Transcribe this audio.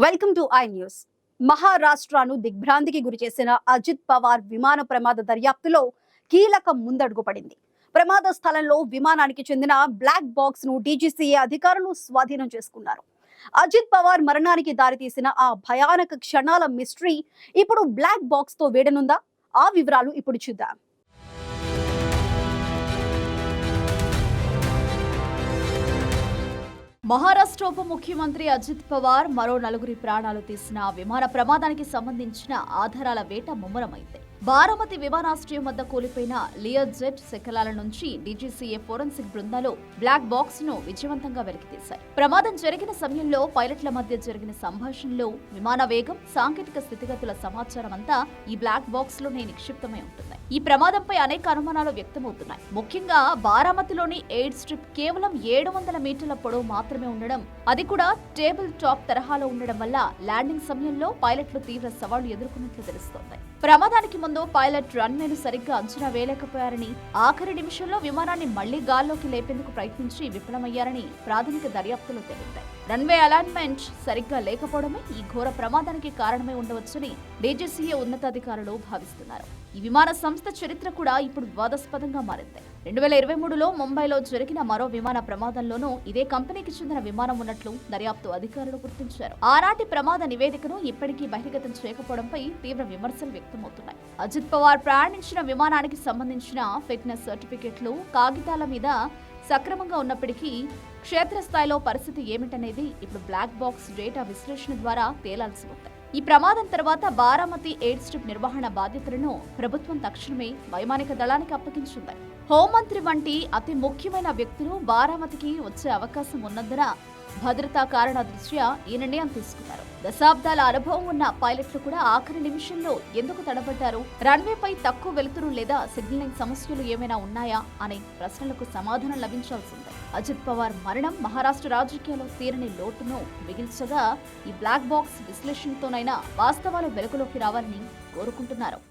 Welcome to I news. మహారాష్ట్రను దిగ్భ్రాంతికి గురిచేసిన అజిత్ పవార్ విమాన ప్రమాద దర్యాప్తులో కీలక ముందడుగు పడింది. ప్రమాద స్థలంలో విమానానికి చెందిన బ్లాక్ బాక్స్ ను డీజీసీఏ అధికారులు స్వాధీనం చేసుకున్నారు. అజిత్ పవార్ మరణానికి దారితీసిన ఆ భయానక క్షణాల మిస్టరీ ఇప్పుడు బ్లాక్ బాక్స్ తో వేడనుందా? ఆ వివరాలు ఇప్పుడు చూద్దాం. మహారాష్ట్ర ఉప ముఖ్యమంత్రి అజిత్ పవార్ మరో నలుగురి ప్రాణాలు తీసిన విమాన ప్రమాదానికి సంబంధించిన ఆధారాల వేట ముమ్మరమైంది. బారామతి విమానాశ్రయం వద్ద కూలిపోయిన లియర్ జెట్ శకలాల నుంచి డీజీసీఏ ఫోరెన్సిక్ బృందాలు బ్లాక్ బాక్స్ ను విజయవంతంగా వెలికితీశాయి. ప్రమాదం జరిగిన సమయంలో పైలట్ల మధ్య జరిగిన సంభాషణలో విమాన వేగం, సాంకేతిక స్థితిగతుల సమాచారం అంతా ఈ బ్లాక్ బాక్స్ లోనే నిక్షిప్తమై ఉంటుంది. ఈ ప్రమాదంపై అనేక అనుమానాలు వ్యక్తమవుతున్నాయి. ముఖ్యంగా బారామతిలోని ఎయిర్ స్ట్రిప్ కేవలం 700 మీటర్ల పొడవు మాత్రమే ఉండడం, అది కూడా టేబుల్ టాప్ తరహాలో ఉండడం వల్ల ల్యాండింగ్ సమయంలో పైలట్లు తీవ్ర సవాళ్లు ఎదుర్కొన్నట్లు తెలుస్తోంది. ప్రమాదానికి ముందు పైలట్ రన్వేను సరిగ్గా అంచనా వేయలేకపోయారని, ఆఖరి నిమిషంలో విమానాన్ని మళ్లీ గాల్లోకి లేపేందుకు ప్రయత్నించి విఫలమయ్యారని ప్రాథమిక దర్యాప్తులో తేలింది. రన్వే అలైన్మెంట్ సరిగ్గా లేకపోవడమే ఈ ఘోర ప్రమాదానికి కారణమై ఉండవచ్చని డీజీసీఏ ఉన్నతాధికారులు భావిస్తున్నారు. ఈ విమాన సంస్థ చరిత్ర కూడా ఇప్పుడు వివాదాస్పదంగా మారింది. 2023లో ముంబైలో జరిగిన మరో విమాన ప్రమాదంలోనూ ఇదే కంపెనీకి చెందిన విమానం ఉన్నట్లు దర్యాప్తు అధికారులు గుర్తించారు. ఆనాటి ప్రమాద నివేదికను ఇప్పటికీ బహిర్గతం చేయకపోవడంపై తీవ్ర విమర్శలు వ్యక్తమవుతున్నాయి. అజిత్ పవార్ ప్రయాణించిన విమానానికి సంబంధించిన ఫిట్నెస్ సర్టిఫికెట్లు, కాగితాల మీద సక్రమంగా ఉన్నప్పటికీ క్షేత్రస్థాయిలో పరిస్థితి ఏమిటనేది ఇప్పుడు బ్లాక్ బాక్స్ డేటా విశ్లేషణ ద్వారా తేలాల్సి ఉంది. ఈ ప్రమాదం తర్వాత బారామతి ఎయిర్ స్ట్రిప్ నిర్వహణ బాధ్యతలను ప్రభుత్వం తక్షణమే వైమానిక దళానికి అప్పగించింది. హోంమంత్రి వంటి అతి ముఖ్యమైన వ్యక్తులు బారామతికి వచ్చే అవకాశం ఉన్నందున భద్రతా కారణాల దృష్ట్యా ఈ నిర్ణయం తీసుకున్నారు. దశాబ్దాల అనుభవం ఉన్న పైలట్లు కూడా ఆఖరి నిమిషంలో ఎందుకు తడబడ్డారు? రన్వేపై తక్కువ వెలుతురు లేదా సిగ్నలింగ్ సమస్యలు ఏమైనా ఉన్నాయా అనే ప్రశ్నలకు సమాధానం లభించాల్సిందే. అజిత్ పవార్ మరణం మహారాష్ట్ర రాజకీయాల్లో తీరని లోటును మిగిల్చగా ఈ బ్లాక్ బాక్స్ విశ్లేషణతోనైనా వాస్తవాలు వెలుగులోకి రావాలని కోరుకుంటున్నారు.